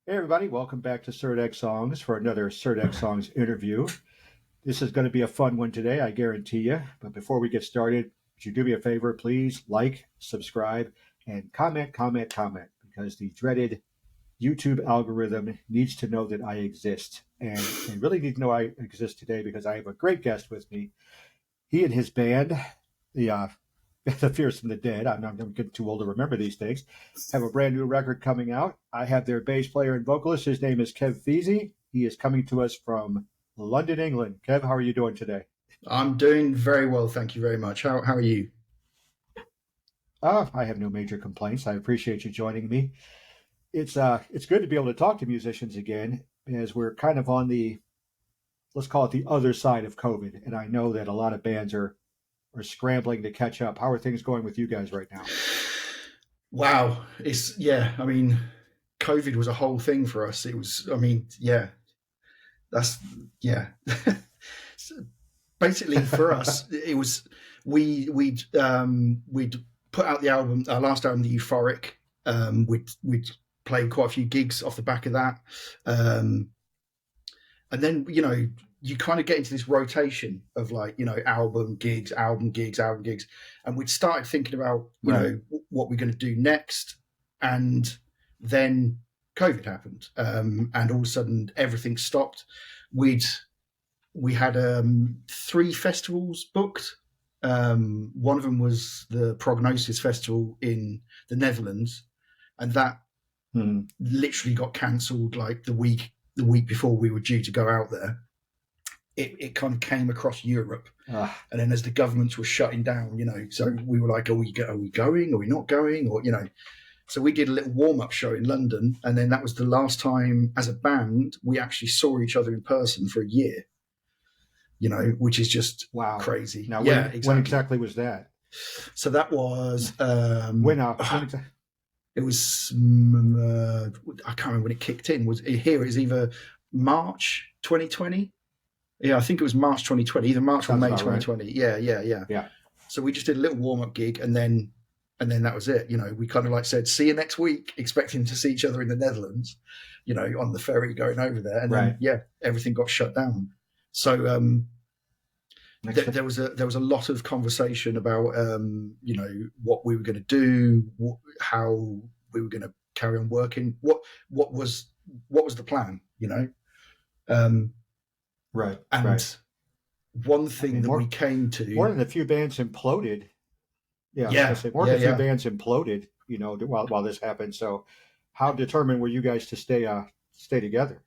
Hey everybody, welcome back to CirdecSongs for another CirdecSongs interview. This is going to be a fun one today, I guarantee you. But before we get started, would you do me a favor, please like, subscribe, and comment, because the dreaded YouTube algorithm needs to know that I exist. And they really need to know I exist today because I have a great guest with me. He and his band, the the Fears from the Dead, I'm getting too old to remember these things, have a brand new record coming out. I have their bass player and vocalist. His name is Kev Feazey. He is coming to us from London, England. Kev, how are you doing today? I'm doing very well, thank you very much. How are you? I have no major complaints. I appreciate you joining me. It's good to be able to talk to musicians again, as we're kind of on the, let's call it, the other side of COVID. And I know that a lot of bands are scrambling to catch up. How are things going with you guys right now? Wow, it's yeah. I mean, COVID was a whole thing for us. It was. I mean, yeah, that's yeah. So basically, for us, it was we'd put out the album, our last album, the Euphoric. We'd played quite a few gigs off the back of that, and then you kind of get into this rotation of album gigs, and we'd started thinking about what we're going to do next, and then COVID happened, and all of a sudden everything stopped. We had 3 festivals booked. One of them was the Prognosis Festival in the Netherlands, and that literally got cancelled like the week before we were due to go out there. It kind of came across Europe, and then as the governments were shutting down, so we were like, are we going? Are we not going? Or so we did a little warm up show in London, and then that was the last time as a band we actually saw each other in person for a year. Which is just Wow, crazy. Now, yeah, when exactly was that? So that was when exactly? It was I can't remember when it kicked in. It was either March 2020. Yeah, I think it was March 2020, either March or May 2020. Right. Yeah. So we just did a little warm up gig, and then that was it. We kind of said, see you next week, expecting to see each other in the Netherlands, on the ferry going over there, and then everything got shut down. So there was a lot of conversation about what we were going to do, how we were going to carry on working, what was the plan, Right. And one thing we came to, more than a few bands imploded. More than a few bands imploded, while this happened. So how determined were you guys to stay together?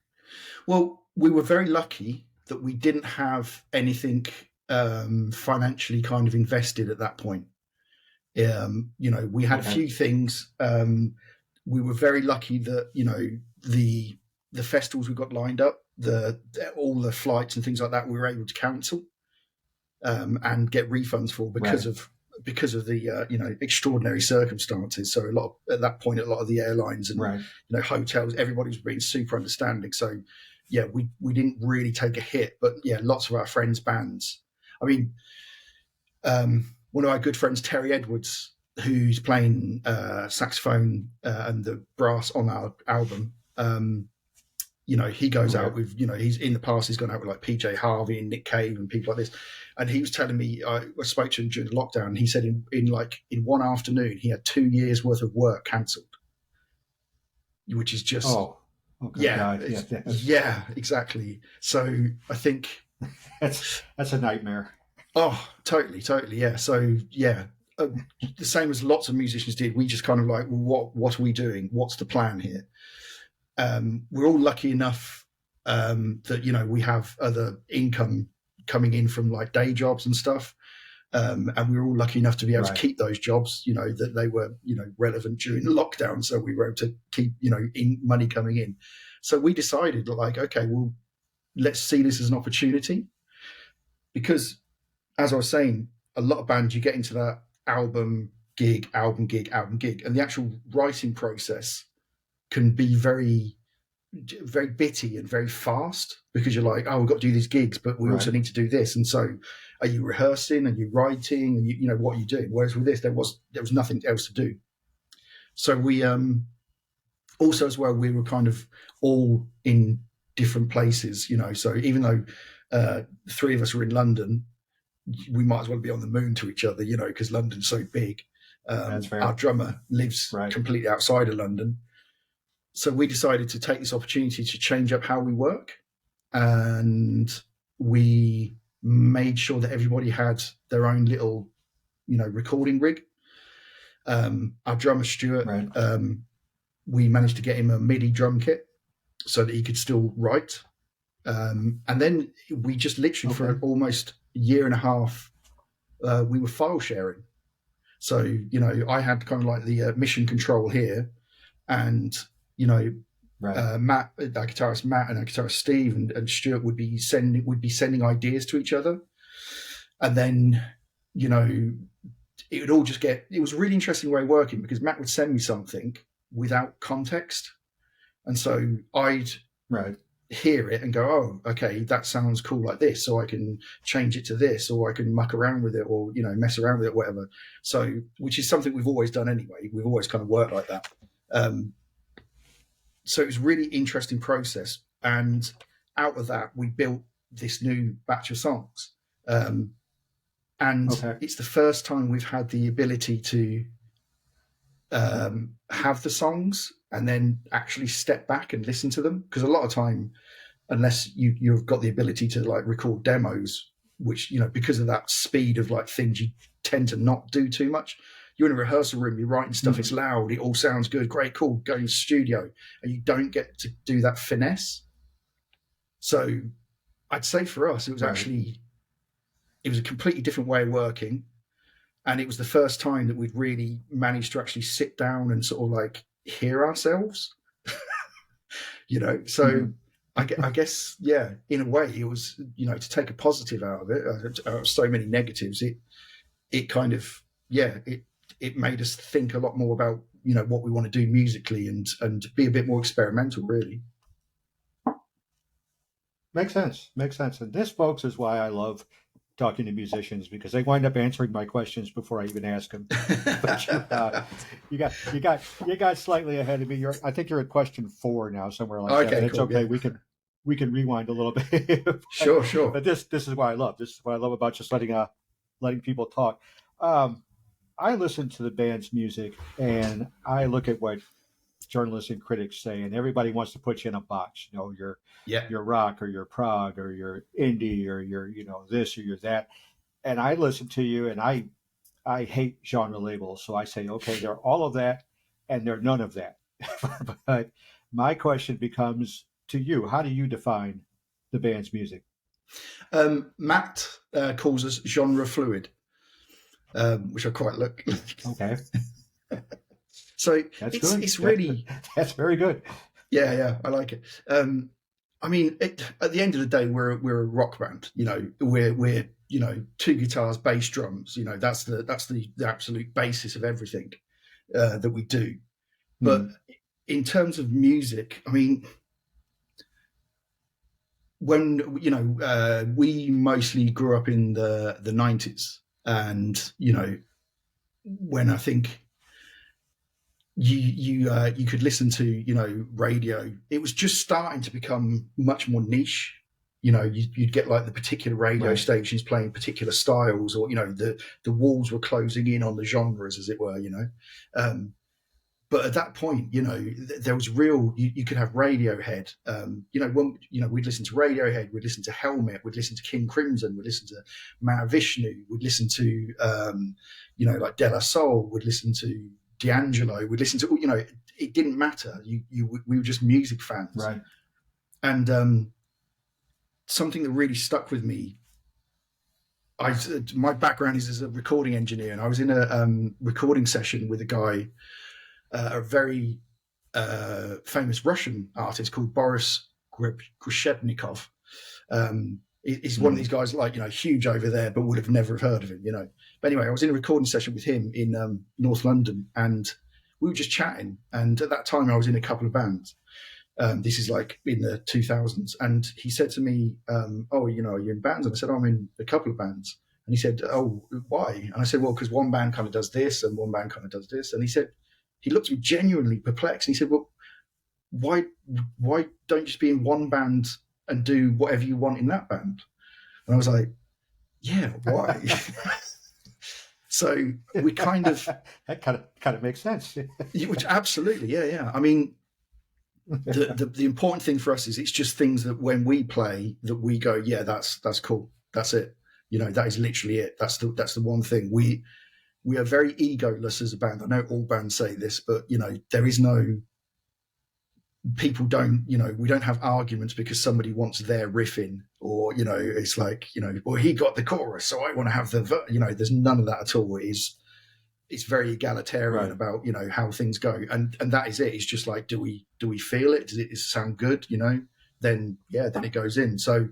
Well, we were very lucky that we didn't have anything financially kind of invested at that point. We had a few things. We were very lucky that the festivals we got lined up, all the flights and things like that, we were able to cancel and get refunds for because of the extraordinary circumstances. So at that point, a lot of the airlines and hotels, everybody was being super understanding. So yeah, we didn't really take a hit, but yeah, lots of our friends' bands. I mean, one of our good friends, Terry Edwards, who's playing saxophone and the brass on our album, he goes out with, he's in the past, he's gone out with like PJ Harvey and Nick Cave and people like this. And he was telling me, I spoke to him during the lockdown, and he said in one afternoon, he had 2 years worth of work cancelled, which is just, yeah, exactly. So I think that's a nightmare. Oh, totally. Yeah. So yeah, the same as lots of musicians did. We just kind of like, well, what are we doing? What's the plan here? We're all lucky enough that we have other income coming in from like day jobs and stuff, and we were all lucky enough to be able to keep those jobs. That they were relevant during the lockdown, so we were able to keep money coming in. So we decided like, okay, well, let's see this as an opportunity, because as I was saying, a lot of bands, you get into that album gig, and the actual writing process can be very, very bitty and very fast, because you're like, oh, we've got to do these gigs, but we also need to do this. And so are you rehearsing? Are you writing? And what are you doing? Whereas with this, there was nothing else to do. So we also as well, we were kind of all in different places, so even though three of us were in London, we might as well be on the moon to each other, because London's so big. That's fair. Our drummer lives completely outside of London. So we decided to take this opportunity to change up how we work. And we made sure that everybody had their own little, recording rig. Our drummer, Stuart, we managed to get him a MIDI drum kit so that he could still write. And then we just literally for almost a year and a half, we were file sharing. So, I had kind of like the mission control here, and, Matt, our guitarist Matt, and our guitarist Steve and Stuart would be sending ideas to each other. And then, it would all just it was a really interesting way of working, because Matt would send me something without context. And so I'd hear it and go, oh, okay, that sounds cool like this. So I can change it to this, or I can muck around with it, or, mess around with it, whatever. So, which is something we've always done anyway. We've always kind of worked like that. So it was a really interesting process. And out of that, we built this new batch of songs. And it's the first time we've had the ability to have the songs and then actually step back and listen to them. Because a lot of time, unless you've got the ability to like record demos, which, because of that speed of like things, you tend to not do too much. You're in a rehearsal room, you're writing stuff, it's loud, it all sounds good, great, cool, go in the studio, and you don't get to do that finesse. So I'd say for us, it was actually, it was a completely different way of working. And it was the first time that we'd really managed to actually sit down and sort of like hear ourselves, So I guess, in a way it was, to take a positive out of it, out of so many negatives, it kind of, it made us think a lot more about, what we want to do musically and be a bit more experimental, really. Makes sense. And this, folks, is why I love talking to musicians, because they wind up answering my questions before I even ask them. But you got slightly ahead of me. I think you're at question 4 now, somewhere like that. It's okay. Yeah. We can rewind a little bit. Sure. But this is what I love. This is what I love about just letting people talk. I listen to the band's music and I look at what journalists and critics say, and everybody wants to put you in a box. You're rock, or you're prog, or you're indie, or you're this, or you're that. And I listen to you, and I hate genre labels, so I say, okay, they're all of that, and they're none of that. But my question becomes to you: how do you define the band's music? Matt calls us genre fluid, which I quite like. Okay. So it's really that's very good. Yeah, I like it. I mean, at the end of the day, we're a rock band. We're 2 guitars, bass, drums. That's the absolute basis of everything that we do. But in terms of music, I mean, when we mostly grew up in the 90s, and when I think you could listen to radio, it was just starting to become much more niche. You'd get like the particular radio stations playing particular styles, or the walls were closing in on the genres, as it were. But at that point, there was real. You could have Radiohead. We'd listen to Radiohead. We'd listen to Helmet. We'd listen to King Crimson. We'd listen to Mahavishnu. We'd listen to like De La Soul. We'd listen to D'Angelo. We'd listen to it didn't matter. We were just music fans, right? And something that really stuck with me. My background is as a recording engineer, and I was in a recording session with a guy. A very famous Russian artist called Boris Grishebnikov. He's one of these guys like, huge over there, but would have never heard of him, But anyway, I was in a recording session with him in North London, and we were just chatting. And at that time I was in a couple of bands. This is like in the 2000s. And he said to me, are you in bands? And I said, I'm in a couple of bands. And he said, oh, why? And I said, well, because one band kind of does this and one band kind of does this. And he looked at me genuinely perplexed. And he said, well, why don't you just be in one band and do whatever you want in that band? And I was like, yeah, why? So we kind of that kind of makes sense. which absolutely, yeah. I mean, the important thing for us is it's just things that when we play that we go, yeah, that's cool, that's it. That is literally it. That's the one thing. We are very egoless as a band. I know all bands say this, but there is no, people don't, we don't have arguments because somebody wants their riffing, or it's like, well, he got the chorus, so I want to have the there's none of that at all. It's very egalitarian about how things go, and that is it. It's just like, do we feel it? Does it sound good? Then it goes in. So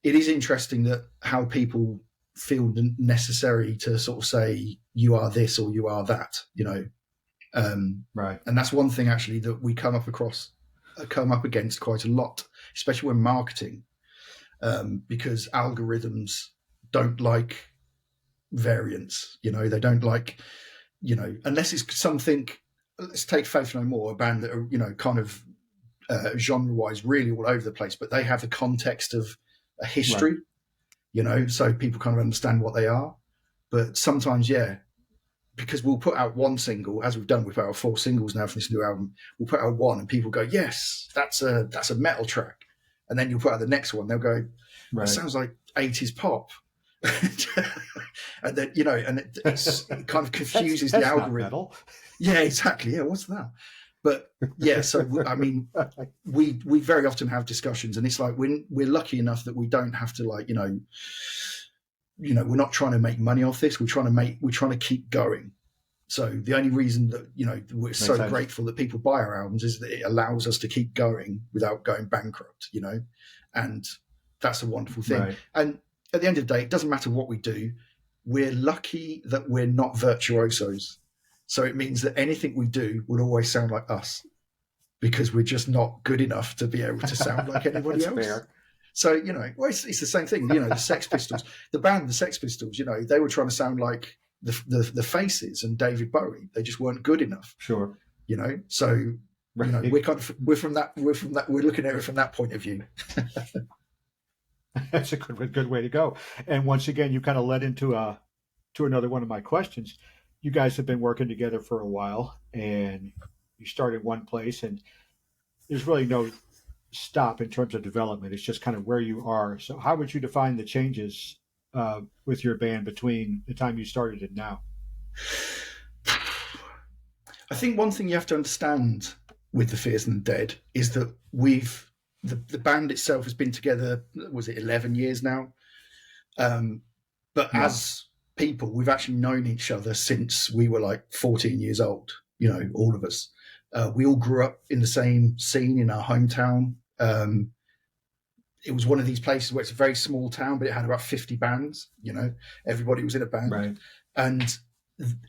it is interesting that how people feel necessary to sort of say you are this or you are that, right. And that's one thing actually that we come up against quite a lot, especially when marketing, because algorithms don't like variance. They don't like, unless it's something. Let's take Faith No More, a band that are kind of genre-wise really all over the place, but they have the context of a history, right. So people kind of understand what they are. But sometimes, because we'll put out one single, as we've done with our 4 singles now from this new album, we'll put out one and people go, yes, that's a metal track. And then you'll put out the next one, they'll go, that sounds like 80s pop. And then, and it kind of confuses that's the algorithm. Yeah, exactly. Yeah, what's that? But so I mean, we very often have discussions, and it's like we're lucky enough that we don't have to, like, we're not trying to make money off this. We're trying to keep going. So the only reason that we're so grateful that people buy our albums is that it allows us to keep going without going bankrupt. And that's a wonderful thing. Right. And at the end of the day, it doesn't matter what we do. We're lucky that we're not virtuosos. So it means that anything we do will always sound like us, because we're just not good enough to be able to sound like anybody else. Fair. So, it's the same thing. The Sex Pistols, the band, the Sex Pistols, they were trying to sound like the Faces and David Bowie. They just weren't good enough. Sure. So, we're looking at it from that point of view. That's a good way to go. And once again, you kind of led into to another one of my questions. You guys have been working together for a while, and you started one place, and there's really no stop in terms of development. It's just kind of where you are. So how would you define the changes with your band between the time you started and now? I think one thing you have to understand with the Fears and the Dead is that the band itself has been together, was it 11 years now? But as people, we've actually known each other since we were like 14 years old, all of us. We all grew up in the same scene in our hometown. It was one of these places where it's a very small town, but it had about 50 bands, everybody was in a band. Right. And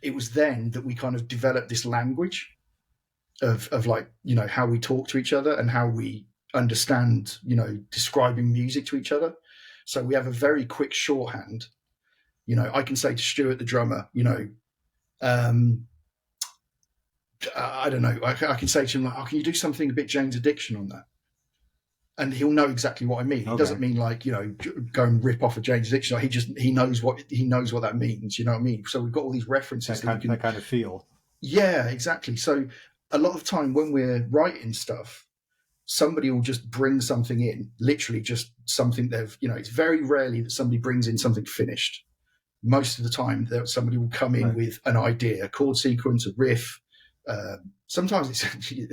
it was then that we kind of developed this language of like, how we talk to each other and how we understand, describing music to each other. So we have a very quick shorthand. I can say to Stuart, the drummer, I don't know. I can say to him, like, can you do something a bit Jane's Addiction on that? And he'll know exactly what I mean. Okay. It doesn't mean like, go and rip off a Jane's Addiction. Like, he knows what that means. You know what I mean? So we've got all these references. That kind of feel. Yeah, exactly. So a lot of time when we're writing stuff, somebody will just bring something in, literally just something it's very rarely that somebody brings in something finished. Most of the time somebody will come in with an idea, a chord sequence, a riff. Sometimes it's actually,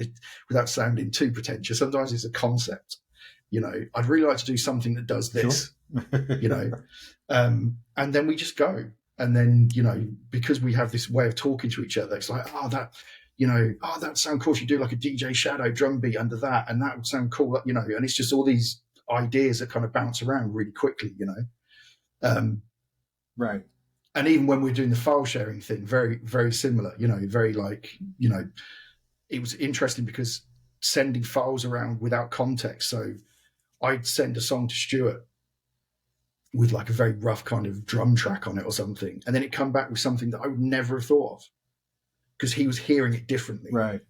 without sounding too pretentious, sometimes it's a concept. I'd really like to do something that does this, sure. And then we just go. And then, because we have this way of talking to each other, it's like, that sound cool. You do like a DJ Shadow drum beat under that, and that would sound cool, and it's just all these ideas that kind of bounce around really quickly, Right. And even when we're doing the file sharing thing, very, very similar, very like, it was interesting because sending files around without context. So I'd send a song to Stuart with like a very rough kind of drum track on it or something, and then it'd come back with something that I would never have thought of because he was hearing it differently. Right.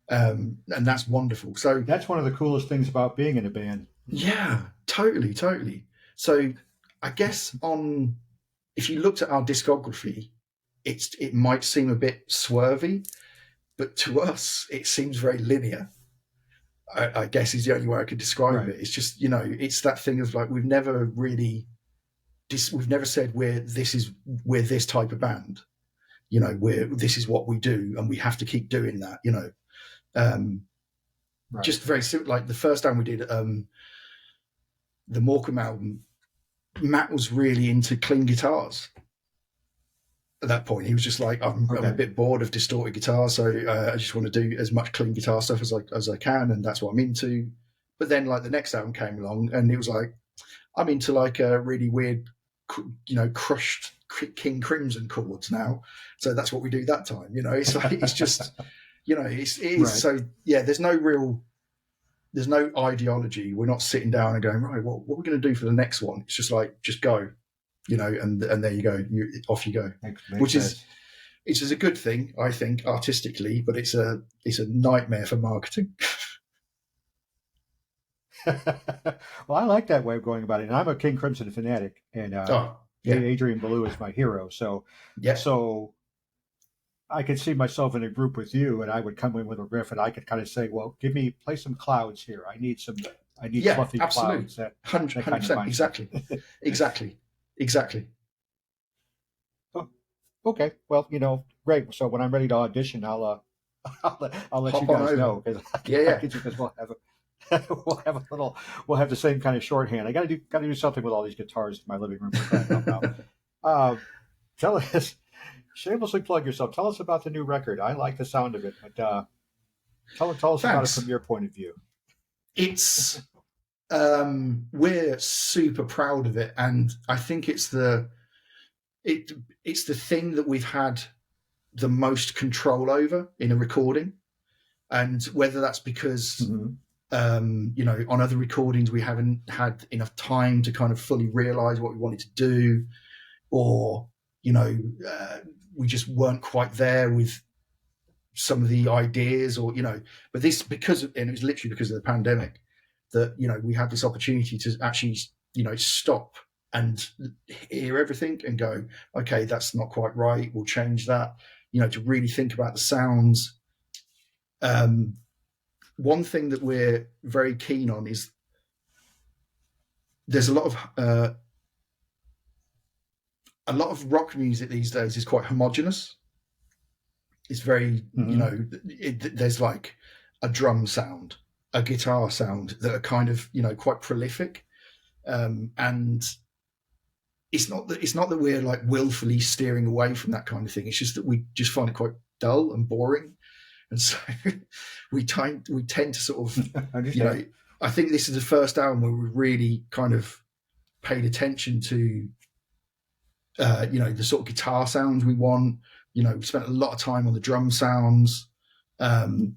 And that's wonderful. So that's one of the coolest things about being in a band. yeah, totally. So I guess if you looked at our discography, it might seem a bit swervy, but to us it seems very linear. I guess is the only way I could describe Right. it. It's just, you know, it's that thing of like we've never said we're this type of band. You know, this is what we do, and we have to keep doing that. You know, Right. just very simple. Like the first time we did the Morecambe album, Matt was really into clean guitars. At that point, he was just like, I'm a bit bored of distorted guitars, so I just want to do as much clean guitar stuff as I can, and that's what I'm into. But then, like the next album came along, and it was like, I'm into like a really weird, you know, crushed King Crimson chords now. So that's what we do that time. You know, it's like it's just, you know, it is right. So yeah, there's no ideology. We're not sitting down and going, right, what are we going to do for the next one? It's just like, just go. You know, and there you go. Off you go. Which is a good thing, I think, artistically, but it's a nightmare for marketing. Well, I like that way of going about it, and I'm a King Crimson fanatic, and Adrian Belew is my hero. So I could see myself in a group with you, and I would come in with a riff, and I could kind of say, "Well, play some clouds here. I need fluffy clouds." That 100%, exactly. Oh, okay, well, you know, great. So when I'm ready to audition, I'll let you guys know, because we'll have the same kind of shorthand. I got to do something with all these guitars in my living room. Tell us, shamelessly plug yourself. Tell us about the new record. I like the sound of it, but tell us about it from your point of view. It's we're super proud of it, and I think it's the thing that we've had the most control over in a recording, and whether that's because you know, on other recordings we haven't had enough time to kind of fully realize what we wanted to do, or you know, we just weren't quite there with some of the ideas, or you know, but this and it was literally because of the pandemic that, you know, we had this opportunity to actually, you know, stop and hear everything and go, okay, that's not quite right, we'll change that, you know, to really think about the sounds. One thing that we're very keen on is there's a lot of rock music these days is quite homogenous. It's very, you know, there's like a drum sound, a guitar sound that are kind of, you know, quite prolific. And it's not that we're like willfully steering away from that kind of thing. It's just that we just find it quite dull and boring. And so we tend to sort of, you know, I think this is the first album where we really kind of paid attention to, you know, the sort of guitar sounds we want. You know, we spent a lot of time on the drum sounds, and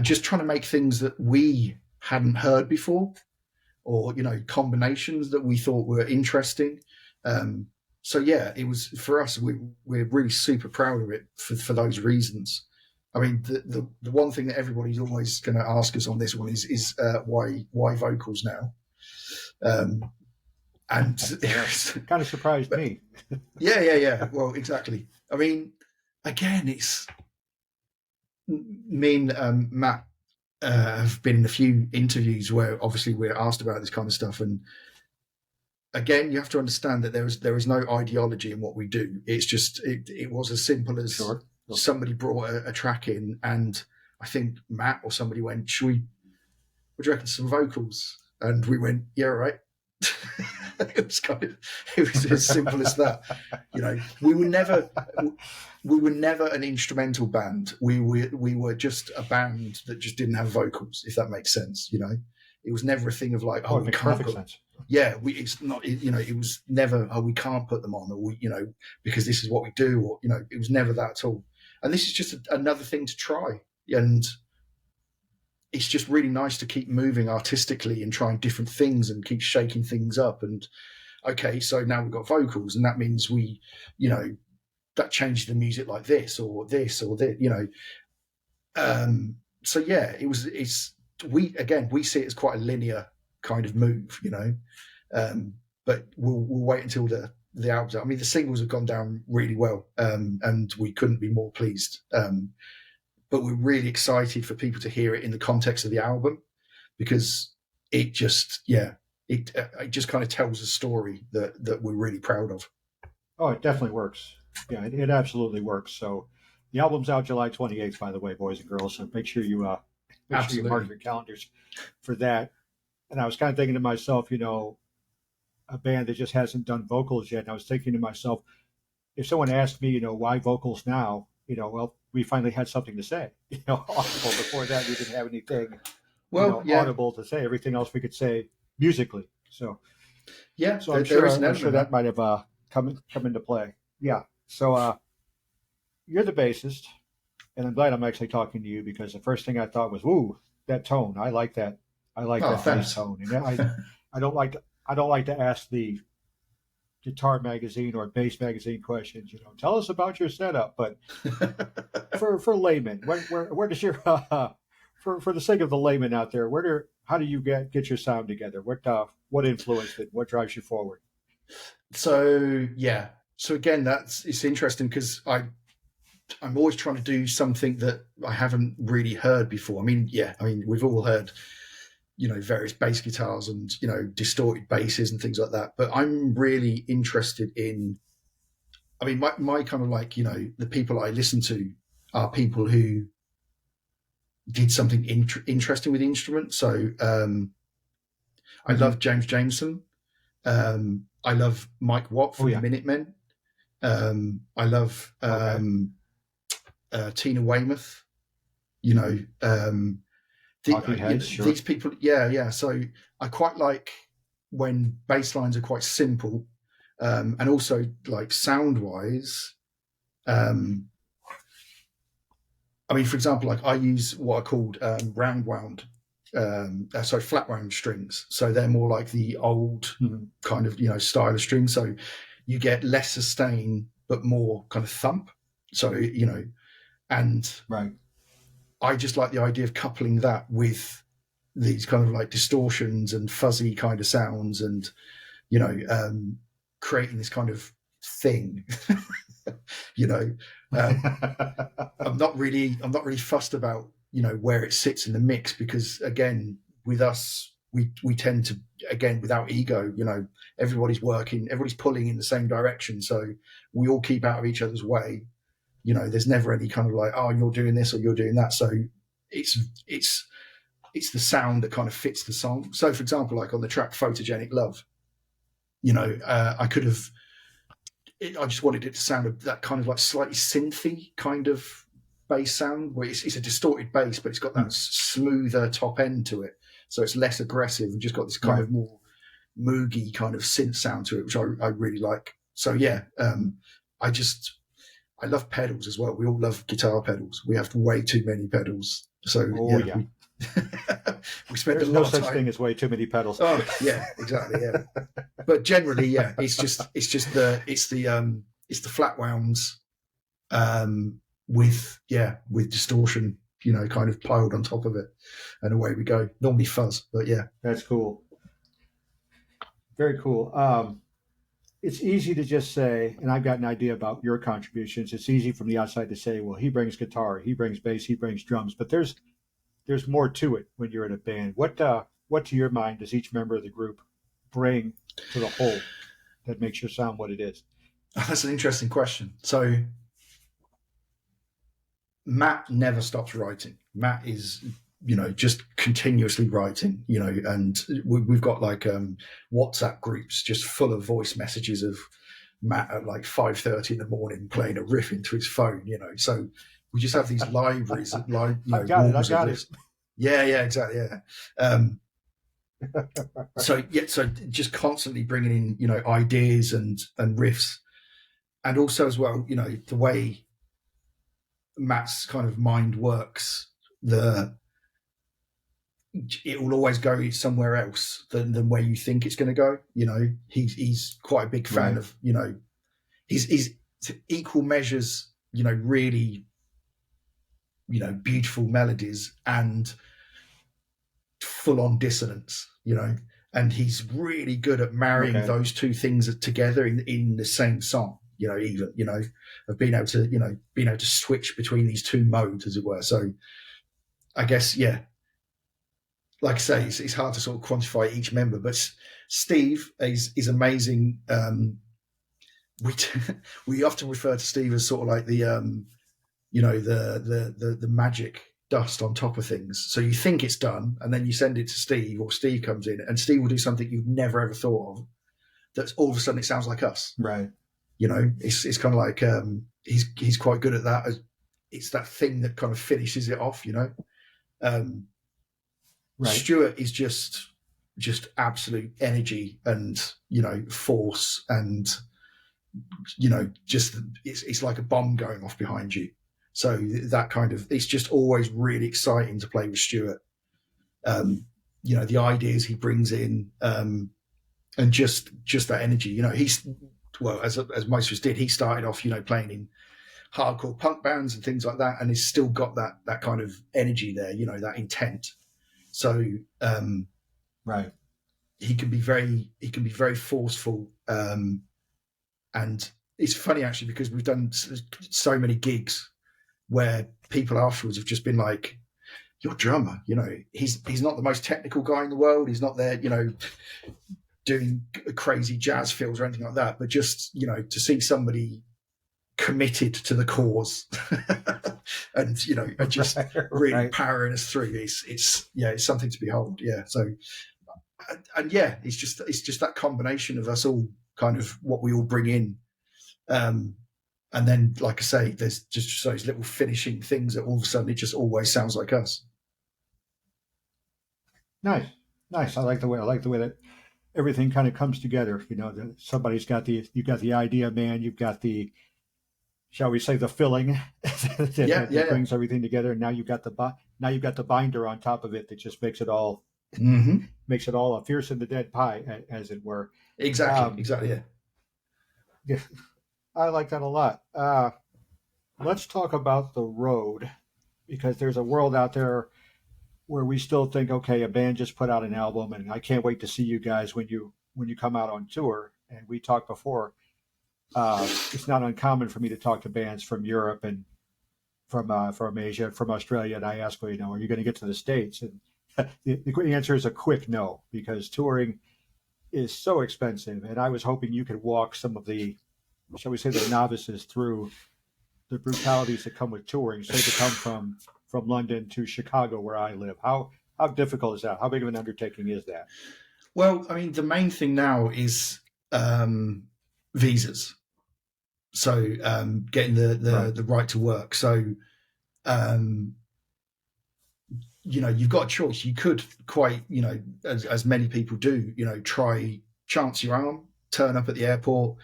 just trying to make things that we hadn't heard before, or, you know, combinations that we thought were interesting. So yeah, it was, for us, we're really super proud of it for those reasons. I mean, the one thing that everybody's always going to ask us on this one is why vocals now? And kind of surprised me. Yeah. Well, exactly. I mean, again, it's me and Matt have been in a few interviews where obviously we're asked about this kind of stuff, and again, you have to understand that there is no ideology in what we do. It's just it was as simple as somebody brought a track in, and I think Matt or somebody went, would you reckon some vocals? And we went, yeah, right. It was as simple as that. You know, we were never an instrumental band. We were just a band that just didn't have vocals, if that makes sense. You know, it was never a thing of like, we can't put sense. Yeah, it's not, you know, it was never, we can't put them on, or we, you know, because this is what we do, or, you know, it was never that at all. And this is just another thing to try. And it's just really nice to keep moving artistically and trying different things and keep shaking things up. And okay, so now we've got vocals, and that means we, you know, that changes the music like this or this or that, you know. so yeah, we see it as quite a linear kind of move, but we'll wait until the albums. I mean, the singles have gone down really well, and we couldn't be more pleased. But we're really excited for people to hear it in the context of the album, because it just it just kind of tells a story that we're really proud of. Oh, it definitely works. Yeah, it absolutely works. So the album's out July 28th, by the way, boys and girls. So make sure you mark Absolutely. your calendars for that. And I was kind of thinking to myself, a band that just hasn't done vocals yet. And I was thinking to myself, if someone asked me, why vocals now, well, we finally had something to say, audible. Before that, we didn't have anything, Well, yeah, audible to say. Everything else we could say musically. yeah, So there is an I'm element sure of that that. might have come into play. Yeah. So you're the bassist, and I'm glad I'm actually talking to you, because the first thing I thought was, "Ooh, that tone! I like that. I like Oh, that bass thanks. tone." And I don't like to ask the guitar magazine or bass magazine questions. Tell us about your setup. But for laymen, where does your for the sake of the layman out there, how do you get your sound together? What influenced it? What drives you forward? So yeah, so again, it's interesting because I'm always trying to do something that I haven't really heard before. I mean, we've all heard, various bass guitars and, distorted basses and things like that. But I'm really interested in, I mean, my kind of like, the people I listen to are people who did something interesting with the instrument. So I Mm-hmm. love James Jameson. I love Mike Watt Oh from the yeah. Minutemen. I love Okay. Tina Weymouth. You know, Talking Heads. Sure. these people. Yeah, yeah. So I quite like when bass lines are quite simple, and also like sound wise. Um, I mean, for example, like I use what are called round wound, flat wound strings. So they're more like the old Mm-hmm. kind of style of string. So you get less sustain but more kind of thump. So and Right. I just like the idea of coupling that with these kind of like distortions and fuzzy kind of sounds, and you know, creating this kind of thing. you know, um, I'm not really fussed about where it sits in the mix, because again, with us, we tend to, again, without ego, everybody's working, everybody's pulling in the same direction, so we all keep out of each other's way. There's never any kind of like, oh, you're doing this or you're doing that. So it's it's it's the sound that kind of fits the song. So for example, like on the track Photogenic Love, I could have, I just wanted it to sound that kind of like slightly synthy kind of bass sound, where it's a distorted bass, but it's got that smoother top end to it, so it's less aggressive and just got this kind Right. of more moogie kind of synth sound to it, which I really like. So yeah, I just I love pedals as well. We all love guitar pedals. We have way too many pedals. So Oh yeah, yeah. we we spend a There's no lot of such thing time. as way too many pedals. Oh yeah, exactly. Yeah, but generally, yeah, it's the flat wounds, with distortion, kind of piled on top of it, and away we go. Normally fuzz, but yeah. That's cool. Very cool. It's easy to just say, and I've got an idea about your contributions. It's easy from the outside to say, well, he brings guitar, he brings bass, he brings drums, but there's more to it when you're in a band. What to your mind does each member of the group bring to the whole that makes your sound what it is? That's an interesting question. So Matt never stops writing. Matt is, just continuously writing, and we've got like WhatsApp groups just full of voice messages of Matt at like 5:30 in the morning playing a riff into his phone, So we just have these libraries, I've got it. I've walls of got it. riffs. Yeah, yeah, exactly. Yeah. So just constantly bringing in, ideas and riffs, and also as well, the way Matt's kind of mind works, it will always go somewhere else than where you think it's going to go. He's quite a big fan Right. of, he's to equal measures, really beautiful melodies and full on dissonance, and he's really good at marrying those two things together in the same song, of being able to switch between these two modes, as it were. So I guess, like I say, it's hard to sort of quantify each member, but Steve is amazing. We often refer to Steve as sort of like the the magic dust on top of things. So you think it's done, and then you send it to Steve, or Steve comes in, and Steve will do something you've never ever thought of. That's all of a sudden it sounds like us. Right. It's kind of like he's quite good at that. It's that thing that kind of finishes it off. Right. Stuart is just absolute energy and force, and just it's like a bomb going off behind you. So that kind of, it's just always really exciting to play with Stuart. The ideas he brings in, and just that energy. He's, well, as most of us did, he started off playing in hardcore punk bands and things like that, and he's still got that kind of energy there, that intent. So right, he can be very forceful, and it's funny actually, because we've done so many gigs where people afterwards have just been like, your drummer, he's not the most technical guy in the world, he's not there doing crazy jazz fills or anything like that, but just to see somebody committed to the cause and just really powering us through, it's something to behold. So it's just that combination of us all, kind of what we all bring in, and then, like I say, there's just those little finishing things that all of a sudden it just always sounds like us. Nice. I like the way that everything kind of comes together. Somebody's got you've got the idea, man. You've got the, shall we say, the filling that brings everything together. And now you've got the binder on top of it that just makes it all makes it all a fierce in the dead pie, as it were. Exactly. Yeah. I like that a lot. Let's talk about the road, because there's a world out there where we still think, okay, a band just put out an album, and I can't wait to see you guys when you come out on tour. And we talked before. It's not uncommon for me to talk to bands from Europe and from Asia, from Australia, and I ask, well, are you going to get to the States? And the answer is a quick no, because touring is so expensive. And I was hoping you could walk some of the, shall we say, the novices through the brutalities that come with touring. Say to come from London to Chicago, where I live. How difficult is that? How big of an undertaking is that? Well, I mean, the main thing now is visas. So getting the right to work. So you've got a choice. You could quite, as many people do, try chance your arm, turn up at the airport,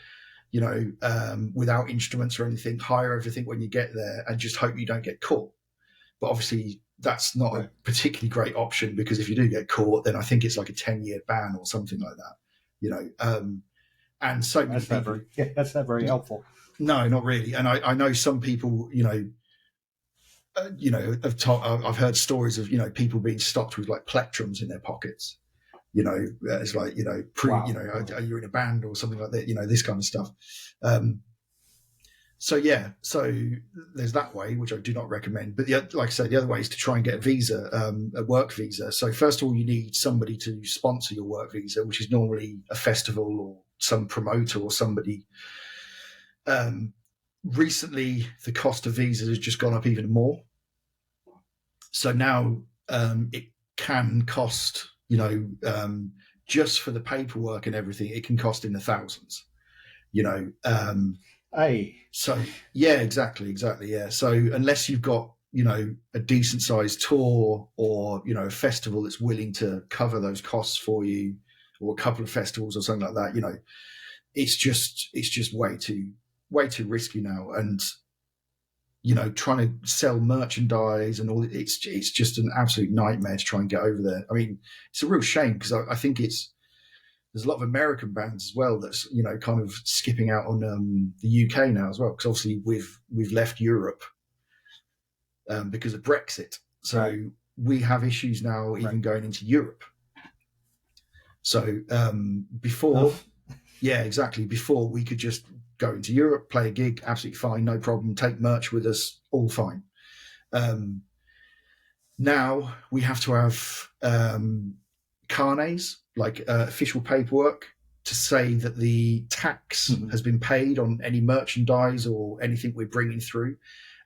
without instruments or anything, hire everything when you get there, and just hope you don't get caught. But obviously that's not a particularly great option, because if you do get caught, then I think it's like a 10-year ban or something like that, and so many people, that's not very helpful. No, not really. And I know some people, I've heard stories of, people being stopped with like plectrums in their pockets. It's like, wow. You're in a band or something like that, this kind of stuff. So there's that way, which I do not recommend. But like I said, the other way is to try and get a visa, a work visa. So first of all, you need somebody to sponsor your work visa, which is normally a festival or some promoter or somebody. Recently, the cost of visas has just gone up even more. So now it can cost, just for the paperwork and everything, it can cost in the thousands. So yeah, exactly. Yeah. So unless you've got, a decent sized tour or, a festival that's willing to cover those costs for you, or a couple of festivals or something like that, it's just way too risky now. And, trying to sell merchandise and all, it's just an absolute nightmare to try and get over there. I mean, it's a real shame, because I think there's a lot of American bands as well that's, kind of skipping out on the UK now as well, because obviously we've left Europe. because of Brexit. So Right. we have issues now even going into Europe. So before, yeah, exactly. Before we could just go into Europe, play a gig, absolutely fine, no problem, take merch with us, all fine. Now we have to have carnets, like official paperwork, to say that the tax has been paid on any merchandise or anything we're bringing through.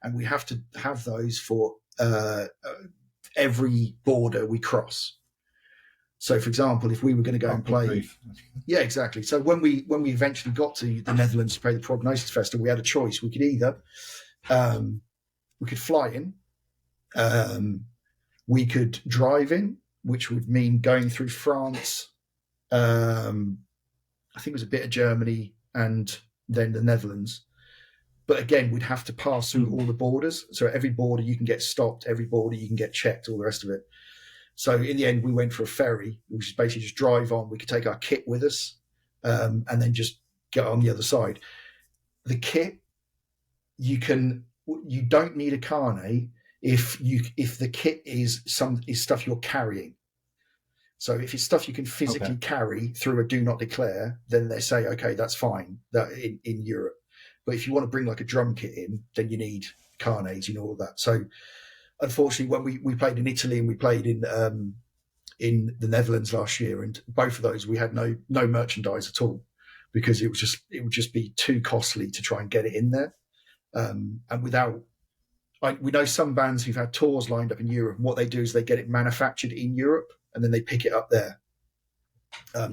And we have to have those for every border we cross. So, for example, if we were going to go and play, yeah, exactly. So when we eventually got to the Netherlands to play the Prognosis Festival, we had a choice. We could either we could fly in, we could drive in, which would mean going through France. I think it was a bit of Germany and then the Netherlands. But again, we'd have to pass through all the borders. So every border you can get stopped, every border you can get checked, all the rest of it. So in the end, we went for a ferry, which is basically just drive on. We could take our kit with us and then just get on the other side. The kit, you don't need a carnet if the kit is stuff you're carrying. So if it's stuff you can physically carry through a do not declare, then they say, okay, that's fine that in Europe. But if you want to bring like a drum kit in, then you need carnets, all of that. So unfortunately, when we played in Italy and we played in the Netherlands last year, and both of those we had no merchandise at all because it would just be too costly to try and get it in there. And we know some bands who've had tours lined up in Europe, and what they do is they get it manufactured in Europe and then they pick it up there.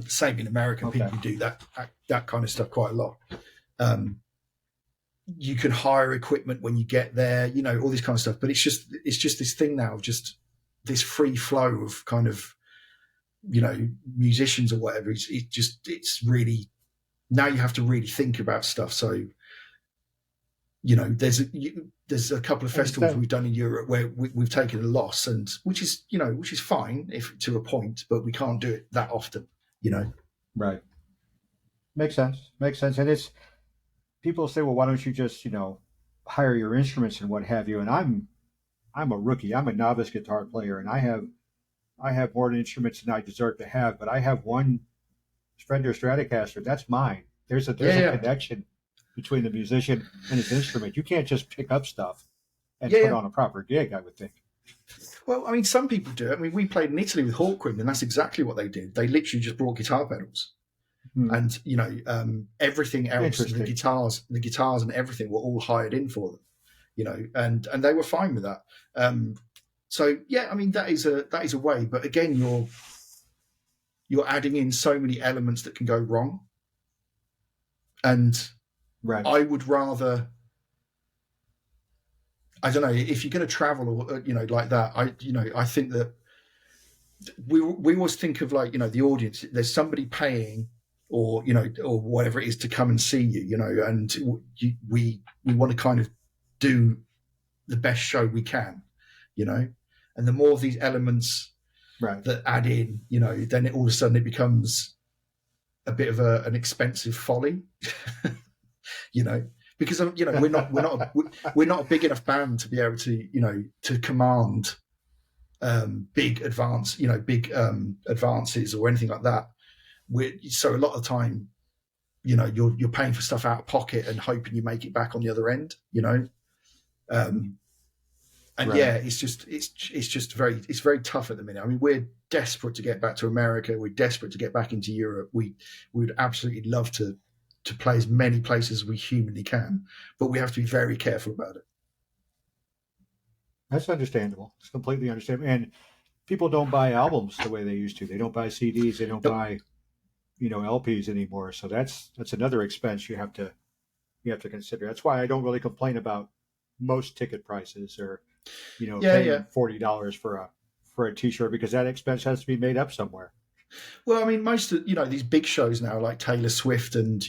Same in America, people do that kind of stuff quite a lot. You can hire equipment when you get there, all this kind of stuff. But it's just this thing now of just this free flow of kind of, musicians or whatever. It's really, now you have to really think about stuff. So, there's a couple of festivals we've done in Europe where we've taken a loss, and which is fine if to a point, but we can't do it that often, Right. Makes sense. And it's, people say, well, why don't you just, hire your instruments and what have you? And I'm a rookie. I'm a novice guitar player, and I have more instruments than I deserve to have. But I have one Fender Stratocaster. That's mine. There's a connection between the musician and his instrument. You can't just pick up stuff and put on a proper gig, I would think. Well, I mean, some people do. I mean, we played in Italy with Hawkwind, and that's exactly what they did. They literally just brought guitar pedals. And everything else, the guitars and everything were all hired in for them, and they were fine with that. So yeah, I mean that is a way, but again, you're adding in so many elements that can go wrong, and I would rather, I don't know, if you're going to travel or like that, I think that we always think of like the audience. There's somebody paying, or or whatever it is, to come and see you, and we want to kind of do the best show we can, and the more of these elements that add in, then all of a sudden it becomes a bit of an expensive folly, because we're not a big enough band to be able to to command big advances or anything like that. So a lot of the time, you're paying for stuff out of pocket and hoping you make it back on the other end, it's very tough at the minute. I mean, we're desperate to get back to America. We're desperate to get back into Europe. We would absolutely love to play as many places as we humanly can, but we have to be very careful about it. That's understandable. It's completely understandable. And people don't buy albums the way they used to. They don't buy CDs. They don't buy LPs anymore. So that's another expense you have to consider. That's why I don't really complain about most ticket prices or paying $40 for a t-shirt, because that expense has to be made up somewhere. Well, I mean, most of these big shows now, like Taylor Swift and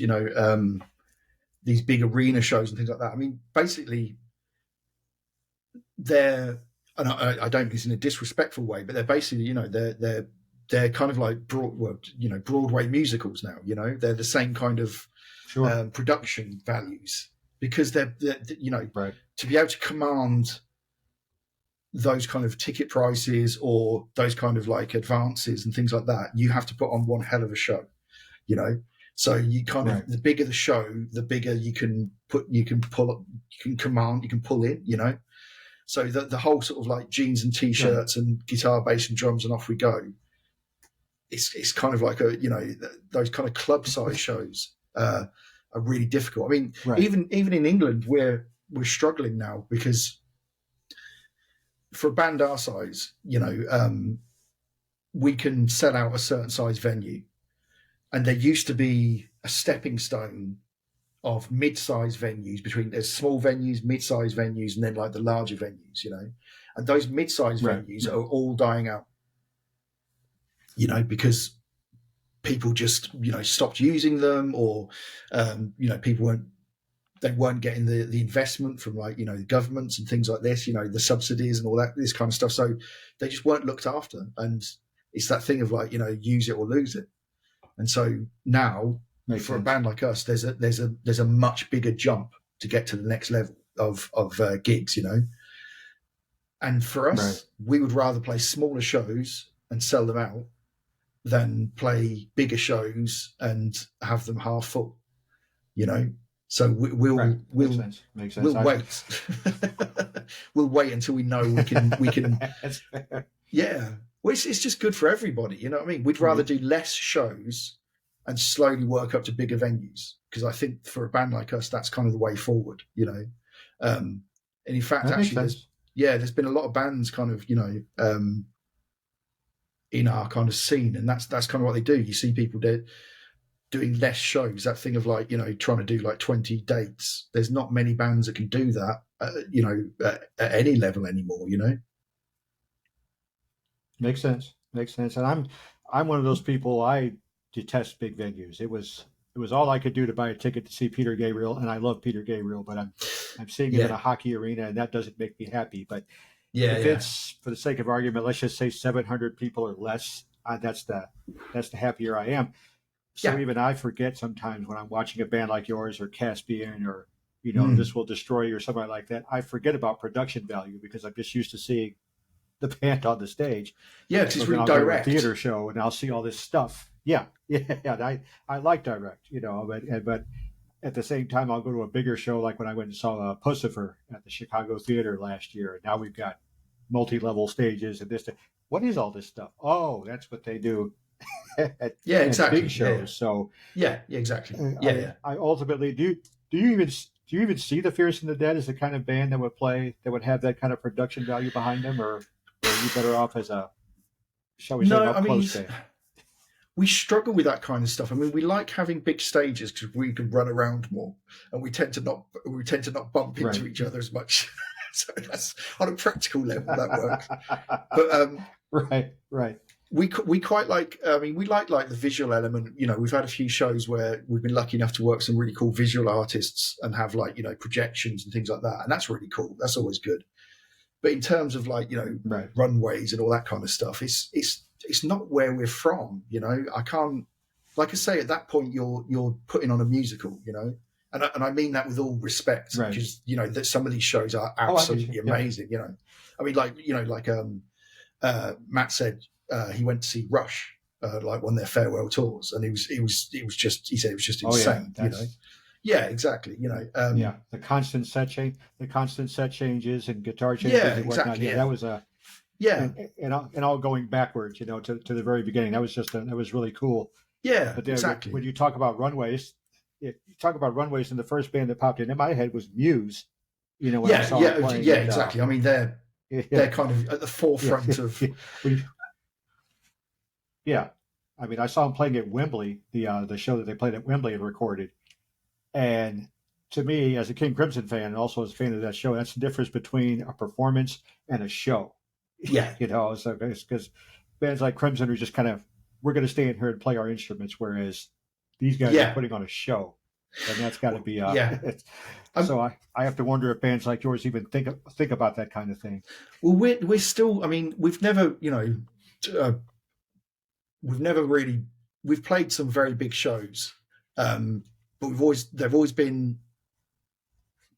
these big arena shows and things like that. I mean, basically, and I don't mean this in a disrespectful way, but they're basically they're kind of like Broadway musicals now. They're the same kind of production values, because they're to be able to command those kind of ticket prices or those kind of like advances and things like that, you have to put on one hell of a show, you know. So you kind of, the bigger the show, the bigger you can pull in, you know. So the whole sort of like jeans and t-shirts and guitar, bass, and drums, and off we go. It's kind of like those kind of club size shows are really difficult. I mean, even in England, we're struggling now because for a band our size, we can sell out a certain size venue, and there used to be a stepping stone of mid-sized venues between there's small venues, mid-sized venues, and then like the larger venues, and those mid-sized venues are all dying out, because people just, stopped using them, or, people weren't getting the investment from like, the governments and things like this, the subsidies and all that, this kind of stuff. So they just weren't looked after. And it's that thing of like, use it or lose it. And so now for a band like us, there's a much bigger jump to get to the next level of gigs, and for us, we would rather play smaller shows and sell them out than play bigger shows and have them half full, So we'll Makes sense. wait. We'll wait until we know we can. Yeah, well, it's just good for everybody. You know what I mean? We'd rather do less shows and slowly work up to bigger venues, because I think for a band like us, that's kind of the way forward. And in fact, actually, there's been a lot of bands kind of in our kind of scene, and that's kind of what they do. You see people doing less shows, that thing of like, trying to do like 20 dates. There's not many bands that can do that, at any level anymore, Makes sense. And I'm one of those people, I detest big venues. It was all I could do to buy a ticket to see Peter Gabriel, and I love Peter Gabriel, but I'm seeing him in a hockey arena, and that doesn't make me happy. But if it's, for the sake of argument, let's just say 700 people or less, that's the happier I am. So even I forget sometimes when I'm watching a band like yours or Caspian or, This Will Destroy You or somebody like that, I forget about production value because I'm just used to seeing the band on the stage. Yeah, because it's really I'll direct. go to a theater show and I'll see all this stuff. Yeah. I like direct, but at the same time, I'll go to a bigger show, like when I went and saw Pussifer at the Chicago Theater last year. And now we've got multi-level stages and this. What is all this stuff? Oh, that's what they do. Exactly. Big shows. So exactly. I ultimately do you even see the Fierce and the Dead as the kind of band that would have that kind of production value behind them, or are you better off as a, shall we say, up close band? We struggle with that kind of stuff. I mean, we like having big stages because we can run around more, and we tend to not bump into each other as much. So that's on a practical level that works. But right. We quite like. I mean, we like the visual element. We've had a few shows where we've been lucky enough to work with some really cool visual artists and have like projections and things like that, and that's really cool. That's always good. But in terms of like runways and all that kind of stuff, it's not where we're from. I can't. Like I say, at that point, you're putting on a musical. And I mean that with all respect, because that some of these shows are absolutely amazing. I mean, like Matt said. He went to see Rush, like one of their farewell tours, and he said it was just insane. Yeah, exactly. The constant set changes and guitar changes and whatnot. Exactly. That was and all going backwards, to the very beginning. That was really cool. Yeah, but exactly. When you talk about runways, and the first band that popped into my head was Muse. When I saw them playing. Yeah, exactly. I mean, they're kind of at the forefront of. Yeah, I mean, I saw them playing at Wembley, the show that they played at Wembley and recorded. And to me, as a King Crimson fan, and also as a fan of that show, that's the difference between a performance and a show. Yeah, so because bands like Crimson are just kind of, we're going to stay in here and play our instruments, whereas these guys are putting on a show, and that's got to be So I have to wonder if bands like yours even think about that kind of thing. Well, we're still. I mean, we've never we've played some very big shows, but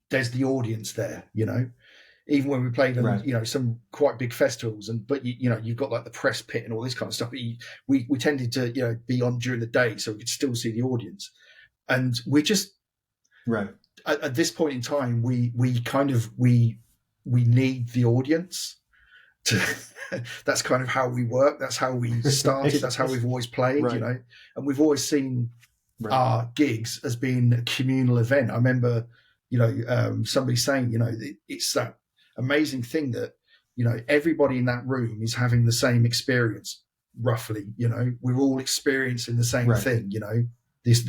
there's the audience there, even when we played on, Right. you know, some quite big festivals. And but you know, you've got like the press pit and all this kind of stuff. But we tended to, you know, be on during the day so we could still see the audience. And we just Right. at this point in time, we need the audience to. That's kind of how we work. That's how we started. That's how we've always played, right. you know. And we've always seen Right. our gigs as being a communal event. I remember, you know, somebody saying, you know, it's that amazing thing that, you know, everybody in that room is having the same experience, roughly. You know, we're all experiencing the same Right. thing. You know, this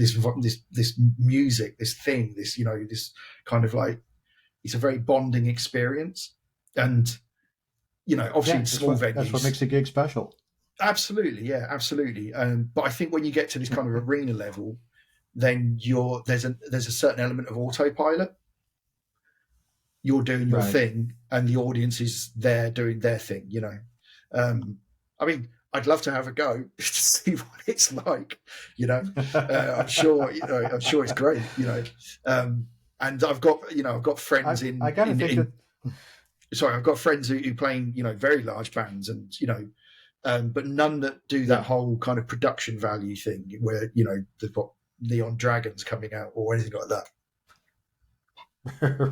music, this thing, this, you know, this kind of like, it's a very bonding experience. And you know, obviously in small venues, that's what makes a gig special. absolutely, yeah, absolutely. But I think when you get to this kind of arena level, then there's a certain element of autopilot. You're doing your Right. thing, and the audience is there doing their thing. You know, I mean, I'd love to have a go to see what it's like. You know, I'm sure. You know, I'm sure it's great. You know, and I've got friends I gotta think that. sorry, I've got friends who playing, you know, very large bands, and you know, but none that do that whole kind of production value thing where, you know, they've got neon dragons coming out or anything like that.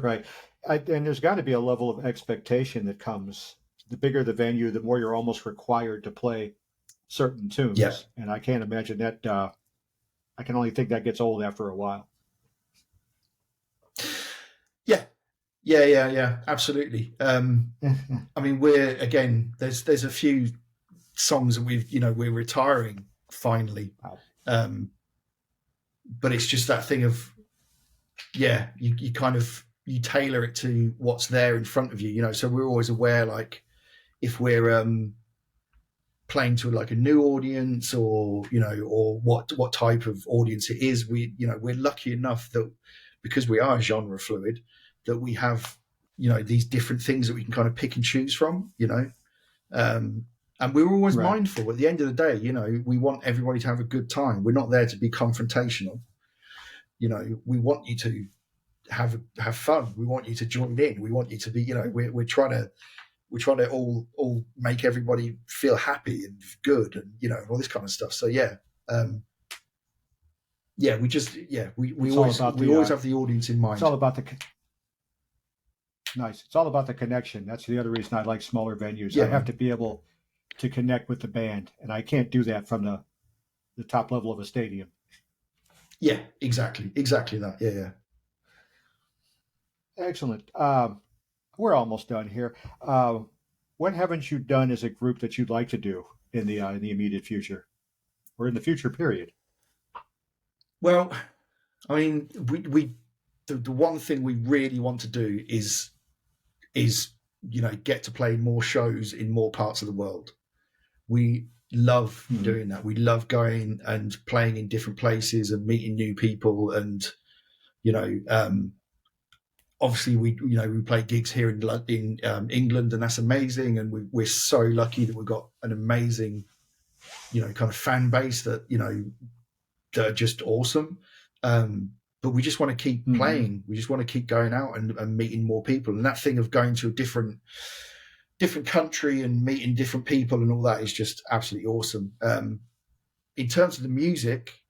Right. And there's got to be a level of expectation that comes. The bigger the venue, the more you're almost required to play certain tunes. Yeah. And I can't imagine that. I can only think that gets old after a while. Yeah, absolutely. I mean, there's a few songs that we're retiring finally. Wow. But it's just that thing of, you kind of, you tailor it to what's there in front of you, you know. So we're always aware, like, if we're playing to like a new audience, or, you know, or what type of audience it is, we're lucky enough that because we are genre fluid, that we have, you know, these different things that we can kind of pick and choose from, you know. And we're always mindful at the end of the day, you know, we want everybody to have a good time. We're not there to be confrontational. You know, we want you to have fun. We want you to join in. We want you to be, you know, we're trying to all make everybody feel happy and good, and, you know, all this kind of stuff. So we always have the audience in mind. It's all about the nice. It's all about the connection. That's the other reason I like smaller venues. I have to be able to connect with the band, and I can't do that from the top level of a stadium. Yeah, exactly that. Yeah. Excellent. We're almost done here. What haven't you done as a group that you'd like to do in the immediate future, or in the future period? Well, I mean, the one thing we really want to do is, you know, get to play more shows in more parts of the world. We love doing that. We love going and playing in different places and meeting new people, and, you know, obviously we play gigs here in England, and that's amazing. And we're so lucky that we've got an amazing, you know, kind of fan base that, you know, that are just awesome. But we just want to keep playing. We just want to keep going out and meeting more people. And that thing of going to a different country and meeting different people and all that is just absolutely awesome. In terms of the music,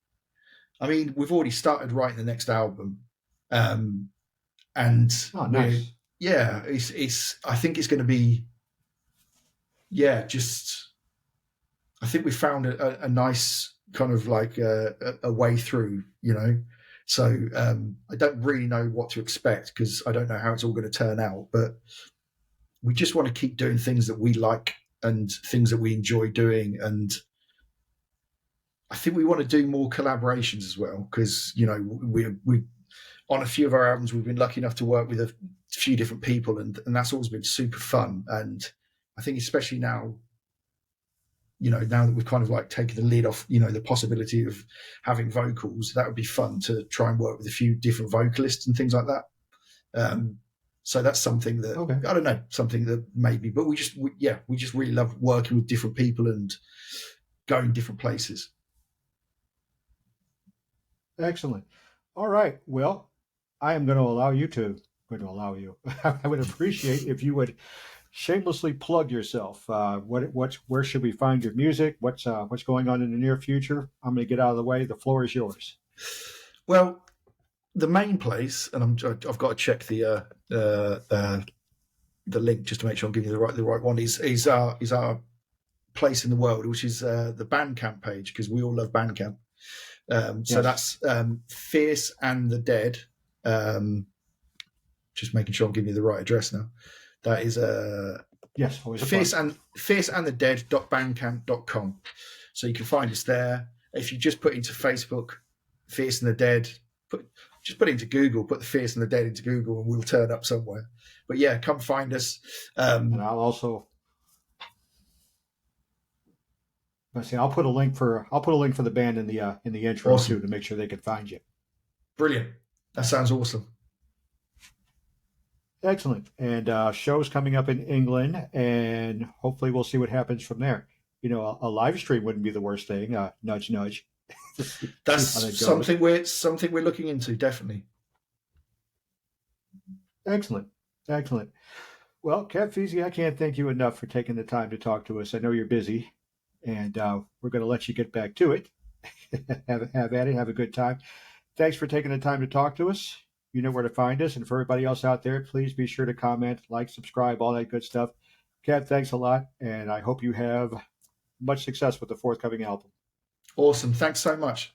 I mean, we've already started writing the next album. And nice. It's I think it's going to be, I think we found a nice kind of like a way through, you know. So I don't really know what to expect, because I don't know how it's all going to turn out, but we just want to keep doing things that we like and things that we enjoy doing. And I think we want to do more collaborations as well, because, you know, we on a few of our albums, we've been lucky enough to work with a few different people, and that's always been super fun. And I think especially now, you know, now that we've kind of like taken the lid off, you know, the possibility of having vocals, that would be fun to try and work with a few different vocalists and things like that. So that's something that, I don't know, something that maybe, but we just really love working with different people and going different places. Excellent. All right. Well, I am going to allow you to going to allow you. I would appreciate if you would shamelessly plug yourself. Where should we find your music? What's going on in the near future? I'm going to get out of the way. The floor is yours. Well, the main place, and I've got to check the link just to make sure I'm giving you the right one. Is our place in the world, which is the Bandcamp page, because we all love Bandcamp. So that's Fierce and the Dead. Just making sure I'm giving you the right address now. That is yes, fierce and the dead.bandcamp.com. So you can find us there. If you just put into Facebook Fierce and the Dead, just put it into Google, put the Fierce and the Dead into Google, and we'll turn up somewhere. But yeah, come find us. And I'll put a link for the band in the intro too, to make sure they can find you. Brilliant. That sounds awesome. Excellent. And shows coming up in England, and hopefully we'll see what happens from there. A live stream wouldn't be the worst thing. Nudge, nudge. That's something we're looking into, definitely. Excellent. Well, Kev Feazey, I can't thank you enough for taking the time to talk to us. I know you're busy, and we're going to let you get back to it. have at it. Have a good time. Thanks for taking the time to talk to us. You know where to find us. And for everybody else out there, please be sure to comment, like, subscribe, all that good stuff. Kev, thanks a lot. And I hope you have much success with the forthcoming album. Awesome. Thanks so much.